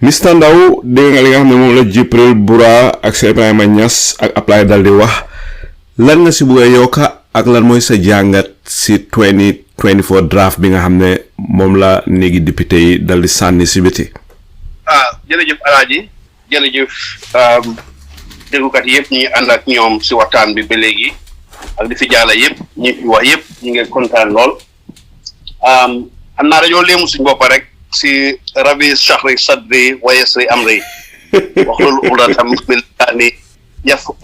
Mr Ndaw dégg nga li nga xam ne moom la Jibril Bura ak Cheikh Ibrahima Niass ak Ablaye dal di wax lan nga si bëgg a yokka ak lan mooy sa jàngat si 2024 draft bi nga xam ne moom la néegi député yi dal di sànni si biti. Jërëjëf Alaaji jërëjëf déglukat yëpp ñi ànd ak ñoom si waxtaan bi ba léegi ak di fi jaala yëpp ñi fi wax yëpp ñu ngi kontaan lool xam naa dañoo léemu suñ bopp rek si rabi shahri sadri wa yasri amri wax loolu uqdatan min lisaani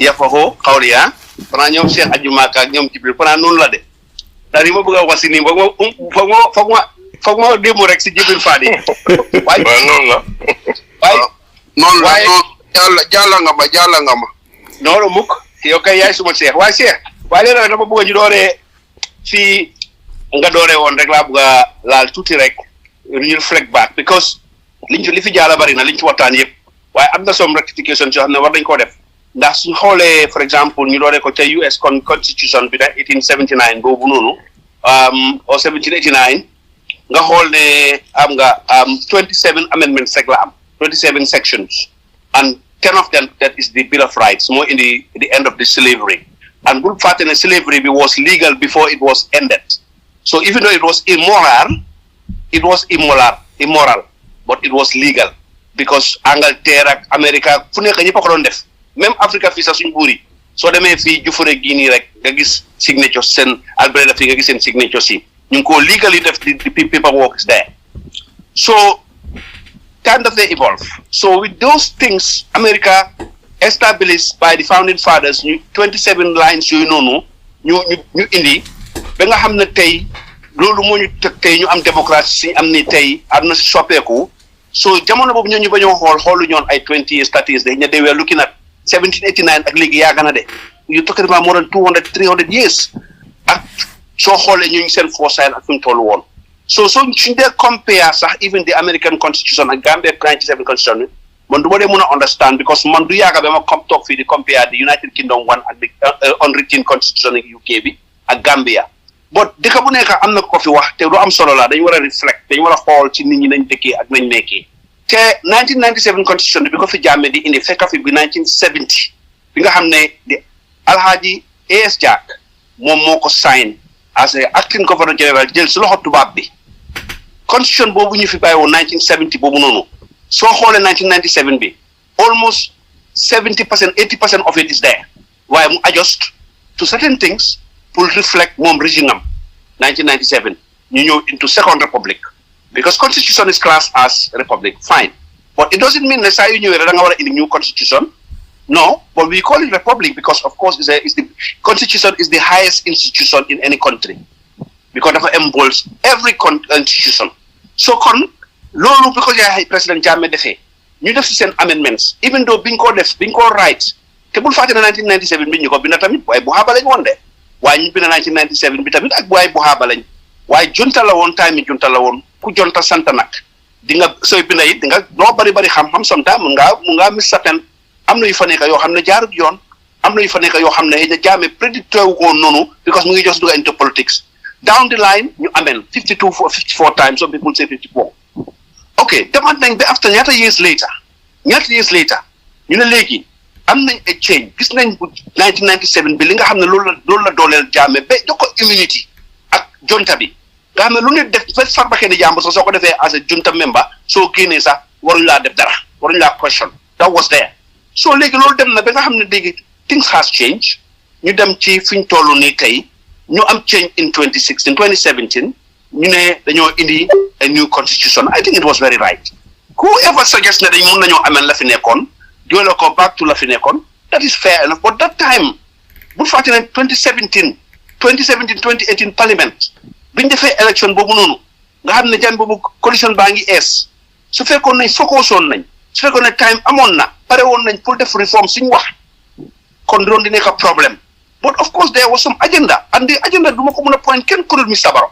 yafqahu qawli fanaa ñoom Cheikh Adji Maka ak ñoom Jibril fanaa noonu la de daal yi ma bëgg a wax si nii foog ma démb rek si Jibril Fadi waaye noonu la waaye jàlla nga ma noonu mukk yow kay yaay suma Cheikh waaye Cheikh waaye léegi nag dama bëgg ñu dooree fii nga dooree woon rek laa bëgg a laal tuuti rek ñu reflect back because li fi jaala bari na liñ ci waxtaan yëpp waaye am na some rectification yoo xam ne war nañ koo def ndax suñ xoolee for exemple ñu dooree ko ca US constitution bi da 1879 boobu noonu or 1789 nga xool ne am nga 27 amendments rek la am 27 sections and 10 of them that is the Bill of Rights more in the end of the slavery and bul fàtte ne slavery bi was legal before it was ended so even though it was immoral but it was legal because Angleterre ak America fu nekk ñëpp a ko doon def même Africa fii sax suñ buur yi soo demee fii Jufure gii nii rek nga gis signature seen Alberta fii nga gis seen signature si ñu ngi ko legally def the paperwork is there so kind of they evolve so with those things America established by the founding fathers ñu 27 lines yooyu noonu ñu indi ba nga xam ne tey loolu moo ñu tey ñu am démocratie si am ni tey àdduna si soppeeku so jamono boobu ñoo ñu bañoo xoolu ñoon ay 20 years 30 years de ña dee weer looking at 1789 ak léegi yàgg na de you talking about more than 200 300 years ak soo xoolee ñu seen foresight ak fi mu toll woon so suñ dee compare sax even the American constitution ak Gambia 97 constitution man du ma dee mën a understand because man du yàgga ba ma toog fii di compare the United Kingdom one ak the unwritten constitution ak UK bi ak Gambia but dëkk bu nekk am na ko fi wax te lu am solo la dañu war a reflect dañu war a xool ci nit ñi nañ dëkkee ak nañ nekkee te 1997 constitution bi ko fi jàmme di indi fekk fi bi 1970 bi nga xam ne di Alhaji A.S. Jack moom moo ko sign as a acting governor general jël si loxo tubaab bi constitution boobu ñu fi bàyyi woon 1970 boobu noonu soo xoolee 1997 bi almost 70% 80% of it is there waaye mu adjust to certain things pour reflect moom régime am 1997 ñu ñëw into second republic because constitution is classed as republic fine but it doesn't mean ne saa yu ñëwee da nga war a indi new constitution no but we call it republic because of course is the constitution is the highest institution in any country because dafa involves every constitution so kon loolu because yaay président Jammeh defee ñu def si seen amendments even though biñ ko right te bul fàtte ne 1997 bi ñu ko bind tamit waaye bu xaaba lañ woon de waaye ñu bind 1997 bi tamit ak waaye bu xaaba lañ waaye junta la woon time junta la woon ku jonta sant nag di nga sooy binda it di nga loo bari xam-xam sometimes mun ngaa mis certain am na yu fa nekk yoo xam ne jaarut yoon am na yu fa nekk yoo xam ne xëy na Jammeh prédicté wu ko noonu because mu ngi just dugg into politics down the line ñu ameen 52 or 54 times some people say 54 ok demaat nañ ba after ñaata years later ñu ne léegi am nañ a change gis nañ bu 1997 bi li nga xam ne loolu la dooleel Jammeh ba jox ko immunity ak junta bi nga xam ne lu ne def fa farbakee ni jàmbur sax soo ko defee as a junta member soo génnee sax waruñu laa def dara waruñu laa question that was there so léegi loolu dem na ba nga xam ne léegi things has changed ñu dem ci fi ñu toll nii tey ñu am change in 2017 ñu ne dañoo indi a new constitution I think it was very right whoever suggest ne dañ mun nañoo ameen la fi nekkoon doole ko back to la fi nekkoon that is fair enough but that time bu fàtte ne 2018 parliament biñ defee élection boobu noonu nga xam ne jan boobu coalition baa ngi ees su fekkoon nañ focusoon nañ su fekkoon ne time amoon na pare woon nañ pour def reform suñu wax kon doon di nekk problème but of course there was some agenda and the agenda du ma ko mën a point kenn ku dul Mr Barrow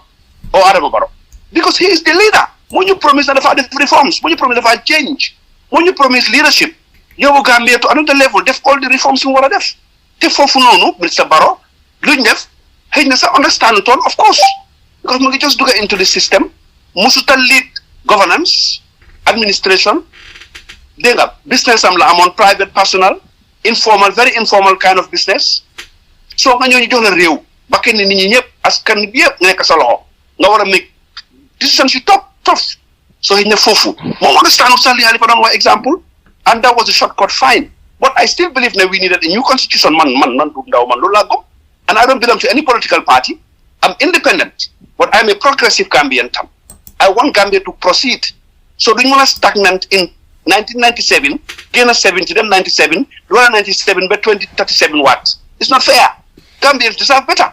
or Adama Barrow because he is the leader moo ñu promise na dafa def reforms moo ñu promise dafa change moo ñu promise leadership yóbbu Gambia to another level def all the reforms yu mu war a def te foofu noonu Mr Barrow luñ def xëy na sa understand toon of course because mu ngi just dugga into the system musutal lead governance administration dégg nga business am la amoon private personal informal very informal kind of business soo nga ñooñu jox la réew ba kenn nit ñi ñëpp askan bi yëpp nekk sa loxo nga war a make decision si tough so xëy na foofu moom understand sax li Halifa doon wax example and that was a shortcut fine but I still believe that we needed a new constitution man du ndaw man loolu laa gëm and I don't belong to any political party I'm independent but I'm a progressive Gambian tam I want Gambia to proceed so duñ mën a stagnant in 1997 génn 70 dem 97 wala 97 ba 2037 watt it's not fair Gambians deserve better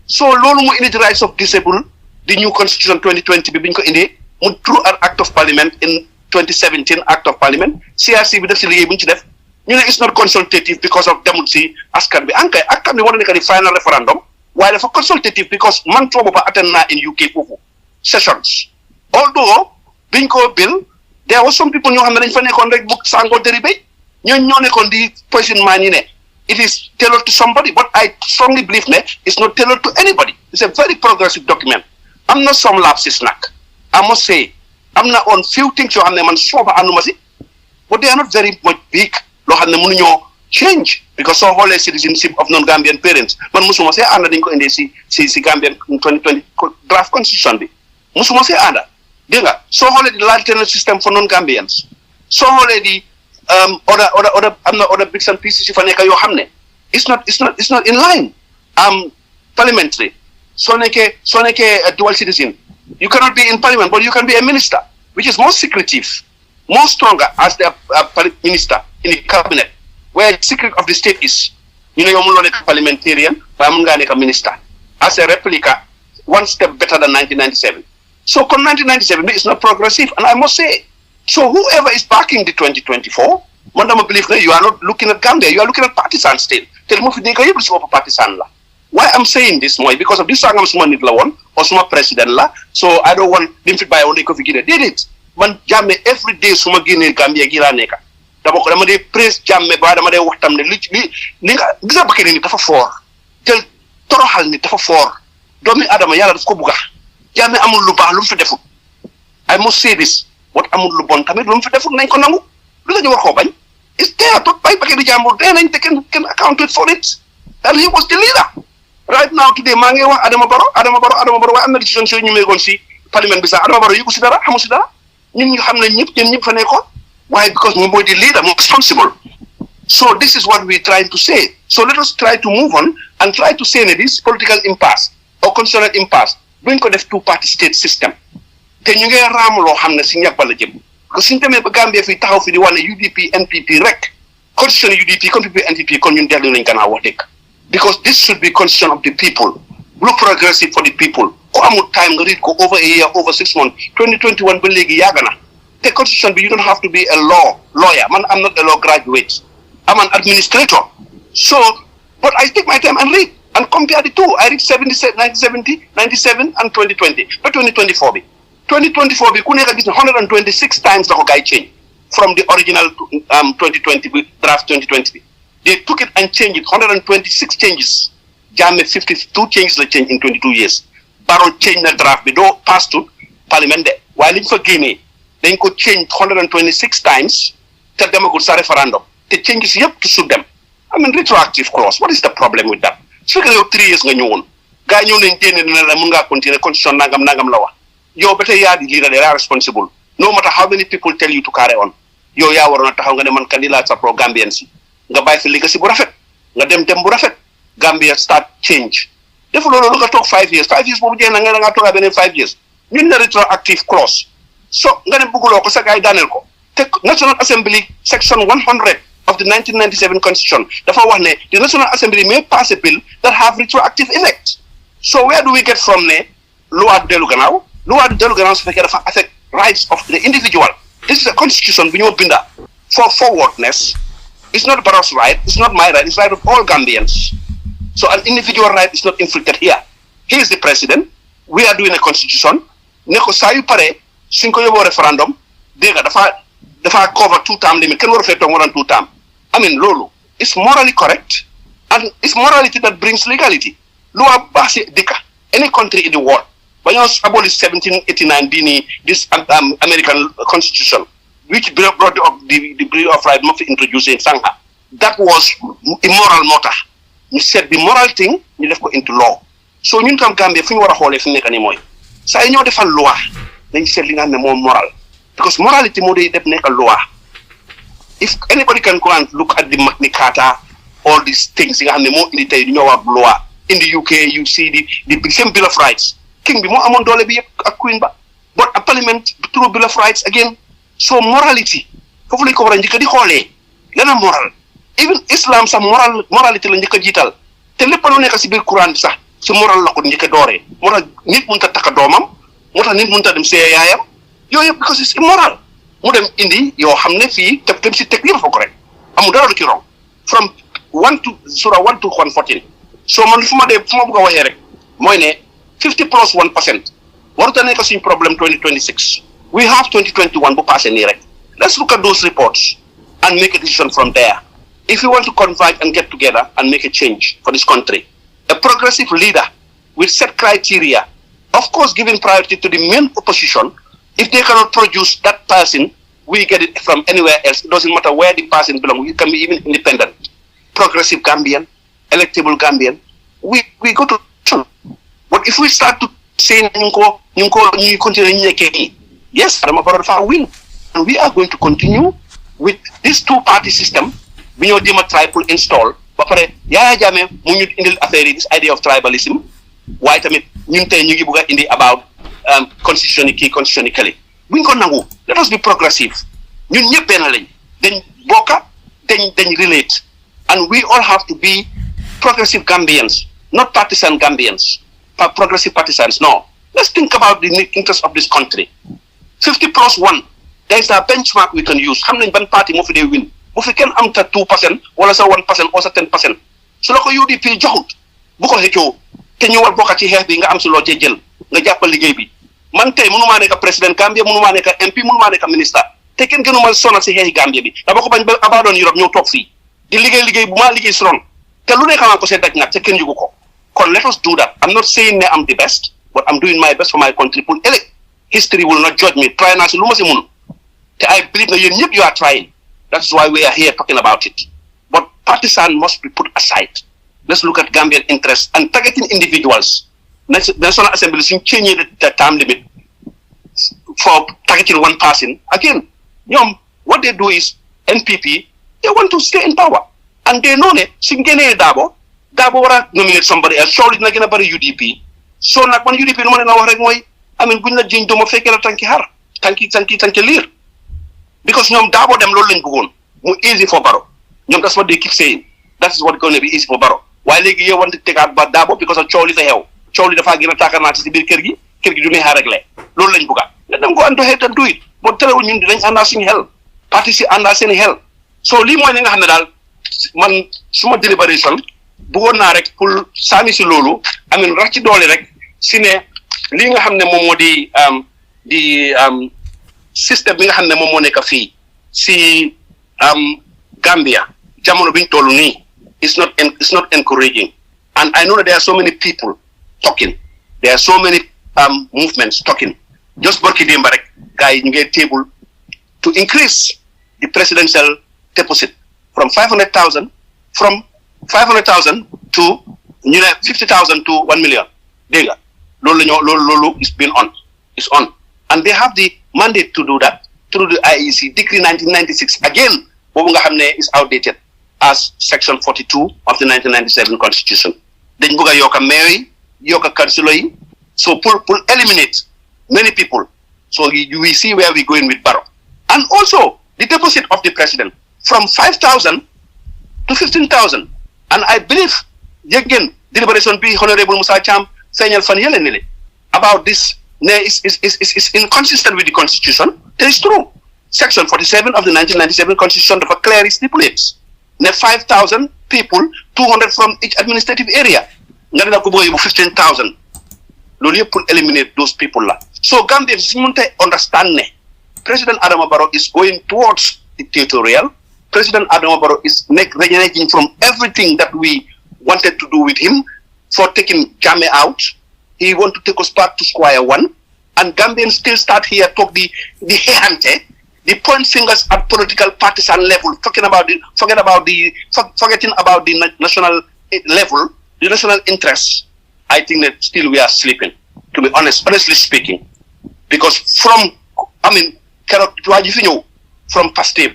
so loolu mu indi the rights of disabled the new constitution 2020 bi biñ ko indee mu through an act of parliament in 2017 act of parliament CRC bi def si liggéey bu ñu ci def ñu ne it's not consultative because of demul si askan bi ankay askan bi war na nekk di final referendum waaye dafa consultative because man toobu ba attend naa in UK foofu sessions although biñ ko bill there was some people ñoo xam ne dañ fa nekkoon rek bu sangoo déribé ñoo nekkoon di poison man yi ne it is tailored to somebody but I strongly believe ne it's not tailored to anybody it's a very progressive document am na some lapses nag I must say am na on few things yoo xam ne man sooba ànduma si but they are not very much big loo xam ne mënuñoo change because soo xoolee citizenship of non-Gambian parents man musuma see ànda dañ ko indee si Gambian 2020 draft constitution bi musuma see ànda dégg nga soo xoolee di alternate system for non-Gambians soo xoolee di other am na other bits and pieces yu fa nekk yoo xam ne it's not in line parliamentary soo nekkee dual citizen you cannot be in parliament but you can be a minister which is more secretive more stronger as the minister in the cabinet where the secret of the state is you know yow mënuloo nekk parliamentarian waaye mën ngaa nekk minister as a replica one step better than 1997 so con 1997 is not progressive and I must say so whoever is backing the 2024 man dama believe that you are not looking at Gambia you are looking at partisan state te mo fi nekk yëpp si bopp partisan la why I'm saying this mooy because of this sangam suma nit la woon or suma président la so I don't want lim fi bàyyi woon dañ ko fi génne déedéet man Jammeh every day suma génnee Gambia gi laa nekka dama dee praise Jammeh ba dama dee waxtam ne li nga gis nga bakkee nit dafa foor te toroxal nit dafa foor doomi adama yàlla daf ko bugga Jammeh amul lu baax lu mu fi defut I must say this wat amul lu bon tamit lu mu fi defut nañ ko nangu lu la ñu war koo bañ is there to bay bakkee di jàmbur dee nañ te kenn accounted for it and he was the leader right now today maa ngi wax Adama Barrow waaye am na décision soo ñu meegoon si parlement bi sax Adama Barrow yëgu si dara xamu si dara ñun ñu xam ne ñëpp fa nekkoon waaye because moom mooy di leader moom responsible so this is what we trying to say so let us try to move on and try to say ne this political impasse or constitutional impasse buñ ko def two party state system te ñu ngi raam loo xam ne si ñàkk ba la jëm parce que suñu demee ba Gambia fii taxaw fi di wax ne UDP NPP rek constitution UDP constitution NPP kon ñun dellu nañ gannaaw wax dëgg because this should be constitution of the people look progressive for the people ku amul time nga read ko over a year over 6 months 2021 ba léegi yàgg na te constitution bi you don't have to be a lawyer man I'm not a law graduate I'm an administrator so but I take my time and read and compare the two I read 1970 97 and 2020 ba 2024 bi 2024 bi ku nekk gis ne 126 times la ko gaay change from the original 2020 bi draft 2020 bi they took it and changed it 126 changes Jammeh 52 changes la change in 22 years Barrow change na draft bi doo pass to parliament de waaye liñ fa génnee dañ ko change 126 times te demagul sa referendum te changes yëpp to suit them I mean retroactive clause what is the problem with that su fekkee yow 3 years nga ñëwoon gaa ñëw nañ génne ne la mun ngaa continuer constitution nangam la wax yow ba tey yaa di leader yaa responsible no matter how many people tell you to carry on yow yaa waroon a taxaw nga ne man kan li laa saproo Gambien si nga bàyyi fi legacy bu rafet nga dem bu rafet Gambia start change defu loolu nga toog 5 years boobu jeex na nga ngaa toogaa beneen 5 years ñun na retroactive clause so nga ne bëgguloo ko sa gaay daaneel ko te National Assembly section 100 of the 1997 constitution dafa wax ne the National Assembly may pass a bill that have retroactive effect so where do we get from ne loi du dellu gannaaw su fekkee dafa affect rights of the individual this is a constitution bu ñoo binda for forwardness it's not Barrow's right it's not my right it's right of all Gambians so an individual right is not inflicted here he is the president we are doing a constitution ne ko saa yu pare suñ ko yóbboo referendum dégg nga dafa cover 2 term limit kenn waru fee toog more than 2 term I mean loolu it's morally correct and it's morality that brings legality lu waa baax si dëkka any country in the world ba ñoo abolish 1789 bii nii this American constitution which brought up the Bill of Rights ma fi introduce in Sangha. That was immoral moo tax ñu seet the moral thing ñu def ko into law. So ñun tam Gambia fu ñu war a xoolee fi mu nekk nii mooy saa yi ñoo defal loi dañ seet li nga xam ne moom moral because morality moo day def nekk loi. If anybody can go and look at the Magna Carta, all these things yi nga xam ne moo indi tey ñoo wax loi in the UK you see the same Bill of Rights king bi moo amoon doole bi yëpp ak queen ba but a parliament through Bill of Rights again. So morality foofu lañ ko war a njëkk di xoolee leneen moral even Islam sax moralité la njëkk a jiital te lépp lu nekk si biir Quran bi sax si moral la ko njëkk a dooree moo tax nit mënut a takk doomam moo tax nit mënut a dem see yaayam yooyu yëpp because it's immoral mu dem indi yoo xam ne fii tem si teg yëpp fa ko rek amul dara lu ci wrong from Surah 1 to 114 so man fu ma bëgg a waxee rek mooy ne 50 plus 1% warut a nekk suñu problème 2026 we have 2021 bu passé nii rek let's look at those reports and make a decision from there. If we want to converge and get together and make a change for this country, a progressive leader will set criteria, of course giving priority to the main opposition. If they cannot produce that person, we get it from anywhere else. It doesn't matter where the person belongs. It can be even independent. Progressive Gambian, electable Gambian, we go to action. But if we start to say, yes, Adama Barrow will. And we are going to continue with this two-party system. We know they try to install. But Yaya Jammeh mu ñu indil affaire this idea of tribalism. Why tamit ñun tay ñu ngi bëgg indi about constitution kali. Buñ ko nangu. Let us be progressive. Ñun ñëpp benn lañ. Dañ bokka dañ relate. And we all have to be progressive Gambians, not partisan Gambians. Progressive partisans. No. Let's think about the interest of this country. 50 plus 1. There is a benchmark we can use. Xam nañ ban parti moo fi dee win. Bu fi kenn am ta 2% wala sa 1% wala sa 10%. Su la ko UDP joxut bu ko xëccoo te ñu war bokk ci xeex bi nga am si loo cee jël nga jàppal liggéey bi. Man tey mënumaa nekk président Gambia mënumaa nekk MP mënumaa nekk ministre te kenn gënu ma sonal si xeexi Gambia bi dama ko bañ ba abaadoon Europe ñëw toog fii di liggéey bu maa liggéey si ron te lu nekk maa ko see daj nag te kenn yëgu ko. Kon let us do that. I'm not saying ne I'm the best, but I'm doing my best for my country pour ëllëg. History will not judge me. Try naa si lu ma si mun. Te I believe na yéen ñëpp you are trying. That's why we are here talking about it. But partisan must be put aside. Let's look at Gambian interests and targeting individuals. National Assembly is changing the term limit for targeting one person. Again, what they do is NPP, they want to stay in power. And they know that Singene Dabo wara nominate somebody else. Surely na gina bari UDP. So nak man UDP no man na wax rek moy amin buñ la jiñ do ma fekke la tanki har. Tanki lir. Because ñoom Dabo dem loolu lañ bëggoon mu easy for Barrow ñoom that's what they keep saying that is what going to be easy for Barrow waaye léegi yow wante tegaat ba Dabo because of coow li fa xew coow li dafaa gën a tàkkarnaati si biir kër gi du neex a réglé loolu lañ bëgga nga dem ko and do it moo terewul ñun dinañ àndaa suñu xel parti si àndaa seen xel so lii mooy li nga xam ne daal man suma délibération bëggoon naa rek pour saami si loolu amin rax ci doole rek si ne lii nga xam ne moom moo di système bi nga xam ne moom moo nekk fii si Gambia jamono biñ toll nii it's not encouraging and I know that there are so many people talking there are so many movements talking just barki démba rek gars yi ñu ngi table to increase the presidential deposit from 500,000 to ñu ne 50,000 to 1 million dégg nga loolu is on and they have the mandate to do that through the IEC decree 1996 again boobu nga xam ne is outdated as section 42 of the 1997 constitution dañ bëgg a yokk mayor yi yokk councilor yi so pour eliminate many people so we see where we going with Barrow and also the deposit of the president from 5,000 to 15,000 and I believe again deliberation bi honorable Musa Cham feeñal fan yële ne le about this is inconsistent with the constitution. It is true. Section 47 of the 1997 constitution dafa clearly stipulates ne 5,000 people 200 from each administrative area nga dina ko boy bu 15,000 loolu yëpp pour eliminate those people la so Gambia si mënta understand ne President Adama Barrow is going towards dictatorial. President Adama Barrow is reneging from everything that we wanted to do with him for taking Jammeh out. He want to take us back to square one, and Gambians still start here talk the hehante the point fingers at political partisan level, forgetting about the national level, the national interests, I think that still we are sleeping, to be honestly speaking. Because from Pastef,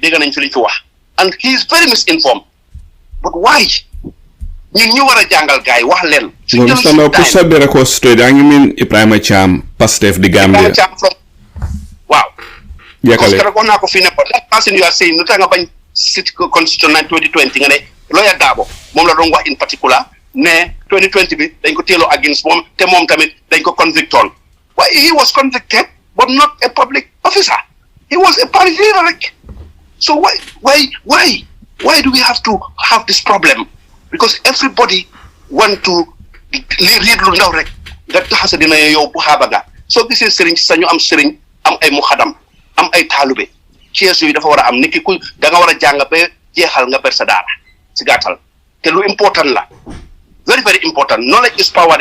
and he is very misinformed. But why? You were a jungle guy, what len? Pour saber record straight, I mean Ibrahim Cham, Pastef the Gambia. Wow. Because that person you are saying, no talking about Constitution 2020, lawyer Dabo, Momla in particular, ne 2020 they could tell against mom, Temom Tamit, they could convict on. Why he was convicted, but not a public officer. He was a party leader. So why do we have to have this problem? Because everybody want to read Lundaurek that has a dinner. So this is Sering Sanyo, I'm Sering, I'm a Muhadam, I'm a Talube. Cheers you for am Nikiku, Dangawara Jangape, Jehalanga Persadara, Sigatal. Tell you important la. Very, very important. Knowledge is power.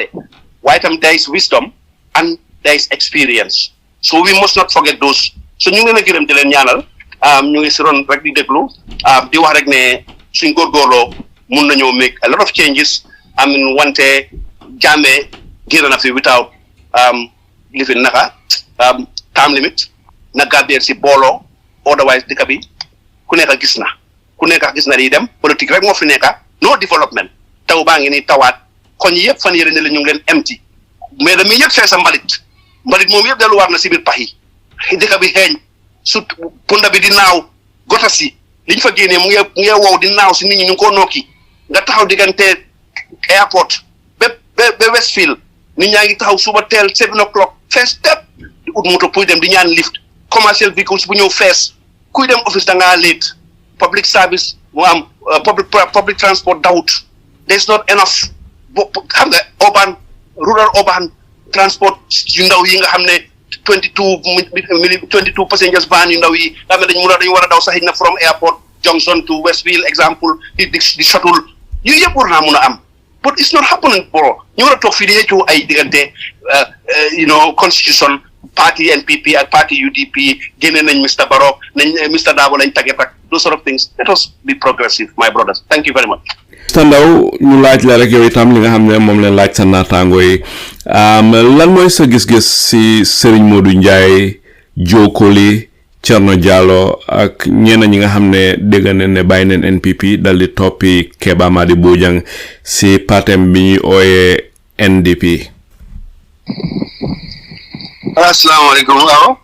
White there is wisdom and there is experience. So we must not forget those. So ñu ngi gërëm di leen ñaanal ñu ngi si ron rek di déglu di wax rek ne suñ góorgóorloo mun nañoo make a lot of changes. I mean wante Jammeh génn na fi without living naka time limit na Gambien si booloo otherwise dëkk bi ku nekk gis na di dem politique rek moo fi nekk no development taw baa ngi ni tawaat koñ yëpp fan yële ne la ñu ngi leen empty mais da muy yëpp fee sa mbalit moom yëpp delluwaat na si biir pax yi dëkk bi xeeñ su punda bi di naaw gotas yi liñ fa génnee mu ngi wow di naaw si nit ñi ñu ngi koo nokki nga taxaw diggante airport ba Westfield nit ñaa ngi taxaw suba teel 7 o'clock fees step di ut moto puy dem di ñaan lift commercial vehicles bu ñëw fees kuy dem office da ngaa late public service mu am public transport dawut there's not enough xam nga rural urban transport yu ndaw yi nga xam ne 22 passengers van yu ndaw yi nga xam ne dañu war a daw sax na from airport Junction to Westfield example di shuttle yooyu yëpp war naa mun a am but it's not happening bro ñu war a toog fii di xëccoo ay diggante constitution party NPP ak party UDP génne nañ Mr. Barrow nañ Mr. Dabo lañ tagget ak those sort of things let us be progressive my brothers thank you very much. Mr. Ndaw ñu laaj la rek yow itam li nga xam ne moom leen laaj sa naataango yi lan mooy sa gis-gis si Serigne Modou Njie Jokoli Thierno Diallo ak ñeneen ñi nga xam ne dégg nañ ne bàyyi neen NPP dal di toppi Keba Madi Bojang si partem bi ñuy ooyee NDP. Asalaamaaleykum waaw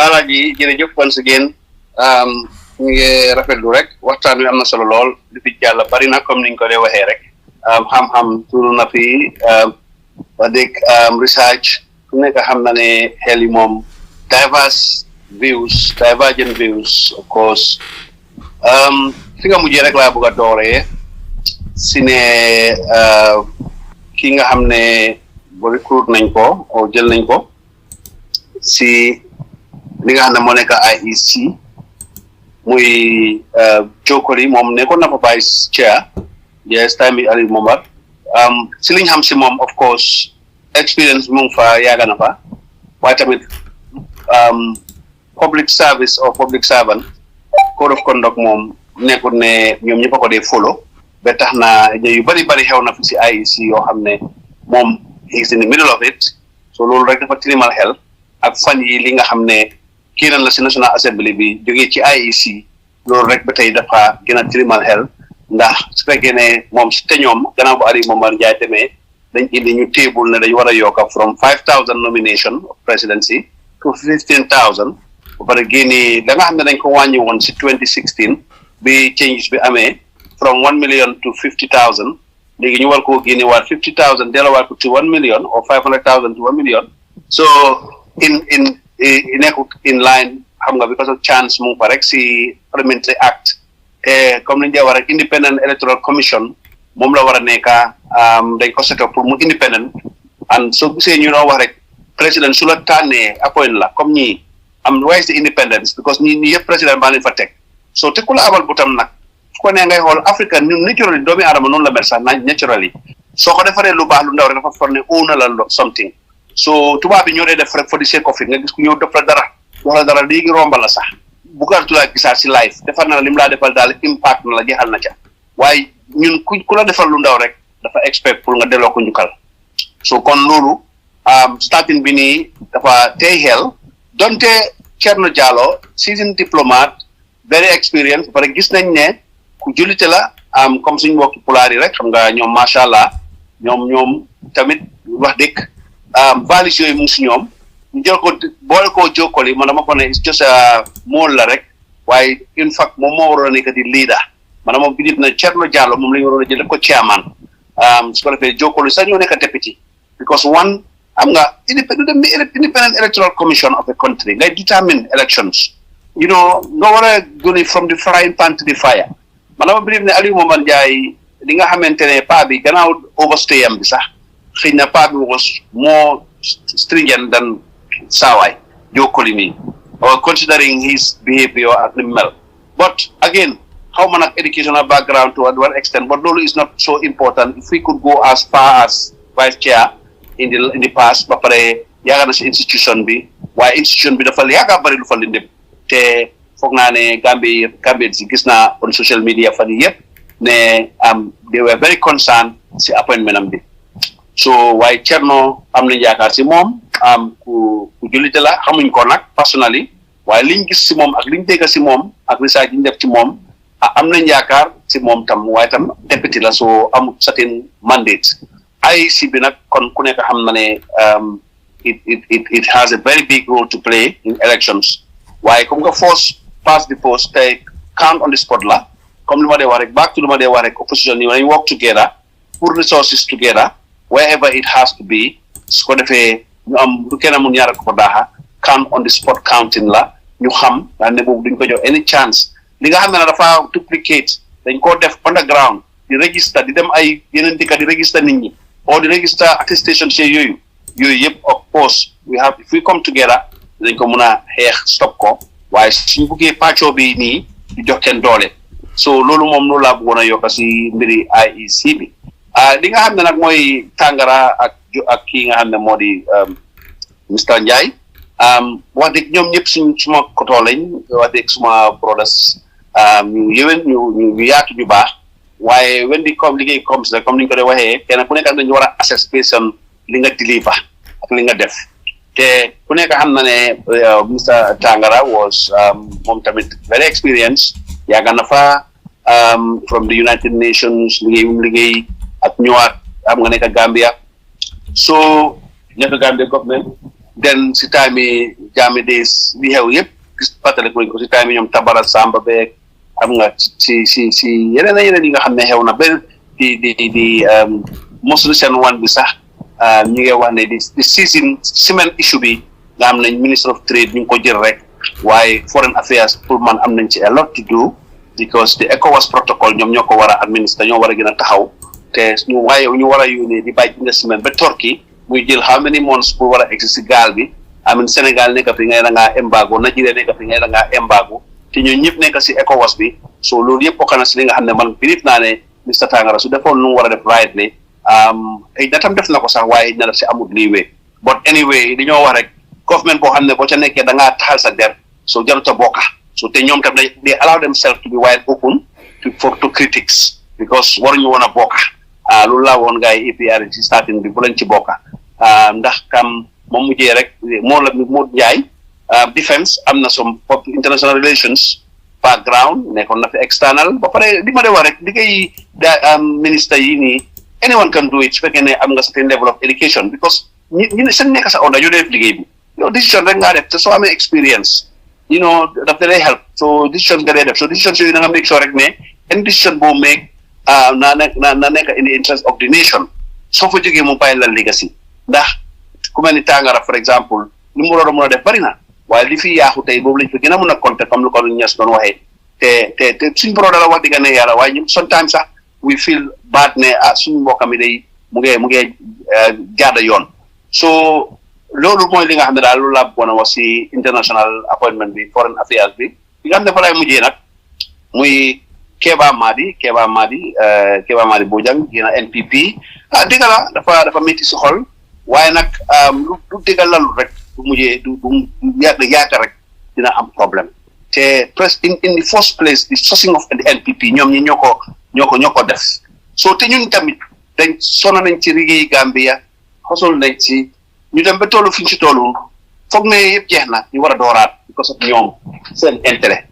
Alaaji jërëjëf once again ñu ngi rafetlu rek waxtaan wi am na solo lool li fi jàll bari na comme niñ ko dee waxee rek xam-xam tuuru na fi wax dëgg research ku nekk xam na ne xel yi moom divergent views of course fi nga mujjee rek laa bëgg a dooree si ne ki nga xam ne bo recruit nañ ko o jël nañ ko si li nga xam ne moo nekk IEC muy Jokoli moom nekkoon na fa vice chair yes time yi Ali Momar si liñ xam si moom of course experience mu ngi fa yàgg na fa waaye tamit public service or public servant code of conduct moom nekkul ne ñoom ñëpp a ko dee follow ba tax na yu bari xew na fi si IEC yoo xam ne moom is in the middle of it so loolu rek dafa tilimal xel ak fan yi li nga xam ne kiiran la si National Assembly bi jógee ci IEC loolu rek ba tey dafa gën a tilimal xel ndax su fekkee ne moom si te ñoom gannaaw bu Ali Momar Njie demee dañ indi ñu table ne dañ war a yokka from 5,000 nomination of presidency to 15,000 ba pare génne da nga xam ne dañ ko wàññi woon si 2016 bi changes bi amee from 1 million to 50,000 léegi ñu war koo génne waat 50,000 delawaat ko to 1 million or 500,000 to 1 million so nekkut in line xam nga because of chance mu ngi fa rek si parliamentary act te comme ni ñu dee wax rek independent electoral commission moom la war a nekka dañ ko set up pour mu independent and soo gisee ñu noo wax rek président su la tànnee appoint la comme ñii am why is the independence because ñi yëpp président baa leen fa teg so te ku la abal butam nag fu ko nee ngay xool Afrique naturally doomi aadama noonu la mel sax naturally soo ko defaree lu baax lu ndaw rek dafa for ne own la something so tubaab bi ñoo dee def rek for the sake of it nga gis ku ñëw def la dara wax la dara léegi romba la sax bugartu la gisaat si live defal na la lim laa defal daal impact na la jeexal na ca waaye ñun ku la defal lu ndaw rek dafa expect pour nga delloo ko njukkal so kon loolu starting bi nii dafa tey xel donte Cherno Jallow seasoned diplomate very experienced parce que gis nañ ne ku jullite la comme suñu mbokki pulaar yi rek xam nga ñoom macha allah ñoom tamit wax dëgg values yooyu mu ngi si ñoom ñu jël ko boole koo jokkoli man dama ko ne it's just a mool la rek waaye in fact moom moo waroon a nekk di leader man dama believe na Cherno Jallow moom la ñu waroon a jël def ko chairman su ko defee jokkoli sax ñoo nekk deputy because one am nga independent electoral commission of the country ngay determine elections you know nga war a goni from the frying pan to the fire man dama believe ne Alieu Momar Njie li nga xamante ne paa bi gannaaw overstay am bi sax xëy na paa bi was more stringent than saawaay jokkoli nii or considering his behavior ak li mel but again xaw ma nag educational background to one extent but loolu is not so important if we could go as far as vice chair in the past ba pare yaaga na si institution bi waaye institution bi dafa yaaga bari lu fa lindem te foog naa ne Gambie si gis naa on social media fan yii yëpp ne they were very concerned si appointment am bi so waaye Cherno am nañ yaakaar si moom ku jullite la xamuñ ko nag personally waaye liñ gis si moom ak liñ dégg si moom ak research yi ñu def ci moom am nañ yaakaar si moom tam waaye tam député la soo amul certain mandate IEC bi nag kon ku nekk xam na ne it has a very big role to play in elections waaye comme nga force pass the post te count on the spot la comme li ma dee wax rek back to li ma dee wax rek opposition yi nañ work together pour resources together wherever it has to be su ko defee ñu am lu kenn mun ñaar ko daaxa count on the spot counting la ñu xam daa ne boobu duñ ko jox any chance li nga xam ne dafa duplicate dañ koo def underground di register di dem ay yeneen dëkk di register nit ñi or di register attestation ci yooyu yëpp of course if we come together dañ ko mun a xeex stop ko waaye suñ buggee pàccoo bi nii di jox kenn doole so loolu moom loolu laa bëggoon a yokk si mbiri IEC bi li nga xam ne nag mooy Tangara ak kii nga xam ne moo di Mr Njie wax dëgg ñoom ñëpp suma kotoo lañ wax dëgg suma brothers ñu yéwén ñu yaatu ñu baax waaye when di comme liggéey comme rek comme ni ñu ko dee waxee kenn ku nekk dañu war a assess based on li nga deliver ak li nga def te ku nekk xam na ne Mr Tangara was moom tamit very experienced yàgg na fa from the United Nations liggéey ak ñëwaat am nga nekk Gambia so nekk Gambia government then si time yi Jammeh Days li xew yëpp gis fàttali ko si time yi ñoom Tabara Samba beeg am nga si yeneen yi nga xam ne xew na benn di most recent one bi sax ñu ngi wax ne di season cement issue bi nga am nañ Minister of Trade ñu ngi ko jël rek waaye foreign affairs pour man am nañ ci a lot to do because the ECOWAS protocol ñoom ñoo ko war a administre ñoo war a gën a taxaw te ñu war a yónnee di bàyyi nga ciment ba Turquie muy jël how many months pour war a egsi si gaal bi amin Sénégal nekk fi ngay da ngaa embargo Nigeria nekk fi ngay da ngaa embargo te ñoo ñëpp nekk si ECOWAS bi so loolu yëpp bokk na si li nga xam ne man bilif naa ne Mr Tangara su defoon nu mu war a def right ne ay na tam def na ko sax waaye na def si amul leeway but anyway dañoo wax rek government boo xam ne boo ca nekkee da ngaa taxal sa der so jaruta bokka so te ñoom tam they allow themselves to be wide open to critics because waruñu woon a bokka loolu laa woon gars yi APR ci starting bi bu leen ci bokka ndax kam moom mujjee rek moo Njie defense am na some international relations background nekkoon na fi external ba pare li ma de wax rek liggéey ministre yi nii anyone can do it su fekkee ne am nga certain level of education because ñi seen nekk sa onda ñu def liggéey bi yow décision rek ngaa def te soo amee experience you know daf day help so decisions nga dee def so decisions yooyu na nga make sure rek ne any decision boo make na nekk in the interest of the nation soo fa jógee mu bàyyi la legacy ndax ku mel ni Tangara for example li mu waroon a mën a def bari na waaye li fi yaaxu tey boobu lañ fi gën a mën a compter comme lu ko ñes doon waxee te suñ borom dala wax digga ne yàlla waaye ñun sometimes sax we feel bad ne suñu mbokkam yi day mu ngee jaada yoon so loolu mooy li nga xam ne daal loolu laa bëggoon a wax si international appointment bi foreign affairs bi li nga xam ne fa lay mujjee nag muy Keba Madi Bojang yéena NPP dëgg la dafa métti si xol waaye nag lu dëggal lalu rek du mujjee du yaakaar rek dina am problème te in the first place the sourcing of the NPP ñoom ñi ñoo ko def so te ñun tamit dañ sonn nañ ci liggéey Gambia xosol nañ ci ñu dem ba tollu fi ñu ci tollu foog ne yëpp jeex na ñu war a dooraat because of ñoom seen intérêt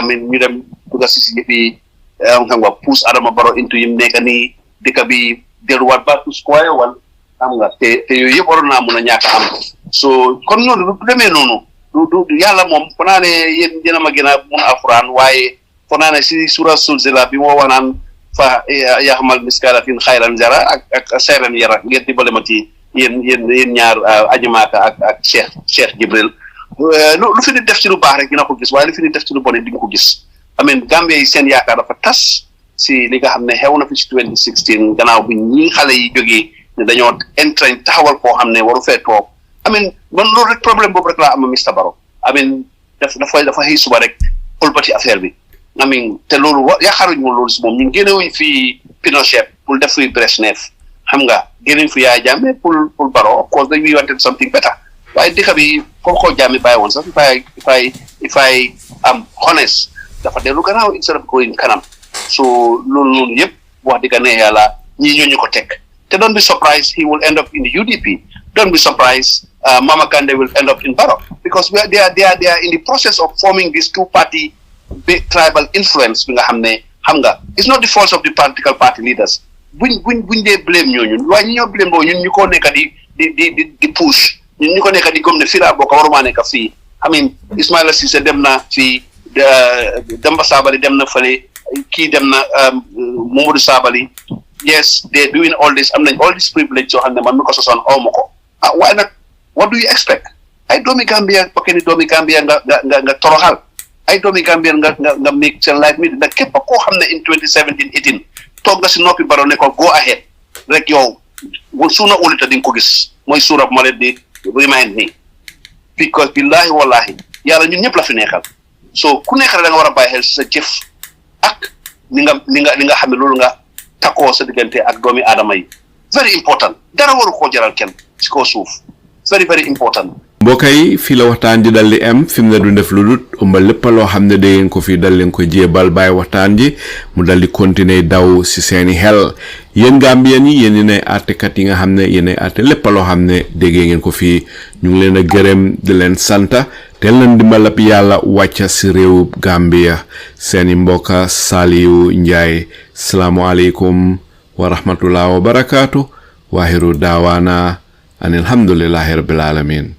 ñu dem dugga si yëfi xam nga puus Adama Barrow into yim nekk nii dëkk bi delluwaat back to square one xam nga te yooyu yëpp waroon naa mun a ñàkk am so kon noonu du demee noonu du yàlla moom fo naa ne yéen a ma gën a mun alxuraan waaye fo naa ne si sura Sulzila bi moo wax naan fa yaxamal miskalatin xayran jara ak sayran yara ngeen dimbale ma ci yéen ñaar ajimaaka ak Cheikh Jibril lu fi di def ci lu baax rek dina ko gis waaye lu fi di def ci lu bon di nga ko gis amen Gambie yi seen yaakaar dafa tas si li nga xam ne xew na fi ci 2016 gannaaw bi ñi xale yi jógee ne dañoo entrain taxawal koo xam ne waru fee toog amen man loolu rek problème boobu rek laa am Mr Barrow amen dafa xëy suba rek xulbati affaire bi amen te loolu yaakaaruñu woon loolu si moom ñun génnewuñ fi Pinochet pour def fi Brezhnev xam nga génneñ fi Yaya Jammeh pour Barrow of course we wanted something better waaye dëkk bi foofu ko Jammeh bàyyi woon sax if I am honest dafa dellu gannaaw instead of going kanam so loolu noonu yëpp wax dëgg ne yàlla ñii ñoo ñu ko teg te don't be surprised he will end up in the UDP don't be surprised Mama Kandeh will end up in Barrow because they are in the process of forming this two-party tribal influence bi nga xam ne xam nga it's not the fault of the political party leaders buñ dee blame ñooñu waaye ñi ñoo blame boobu ñun ñu ko nekk di push ñun ñu ko nekk di gëm ne fii laa bokk waruma nekk fii I mean Ismaila Ceesay dem na fii Demba Sabally dem na fële kii dem na Momodou Sabally yes they doing all this am nañ all this privilege soo xam ne man mi ko sosoon aw ma ko waaye nag what do you expect ay doomi Gambia bakeni doomi Gambia nga toroxal ay doomi Gambia nga make seen life mi nag képp koo xam ne in 2017-18 toog nga si noppi Barrow ne ko go ahead rek yow suuna ulita di nga ko gis mooy suura bu ma leen di remind me because billahi wallahi yàlla ñun ñëpp la fi neexal so ku nekk da nga war a bàyyi xel sa jëf ak li nga xam ne loolu nga takkoo sa diggante ak doomi aadama yi very important dara waru koo jaral kenn ci kaw suuf very very important. mbokk yi fii la waxtaan ji dal di am fi mu ne du def lu dul ëmba lépp loo xam ne da ngeen ko fii dal leen ko jéebal bàyyi waxtaan ji mu dal di continuer daw si seeni xel yéen Gambien yi yéen ñi àttekat yi nga xam ne yéen àtte lépp loo xam ne déggee ngeen ko fii ñu ngi leen a gërëm di leen santa te leen dimbalab yàlla wàcca si réew Gambia seeni mbokka Saliu Njaay salaamualeykum wa rahmatullah wa barakaatu waaxiru daawaana an alhamdulillahi rabbil alamin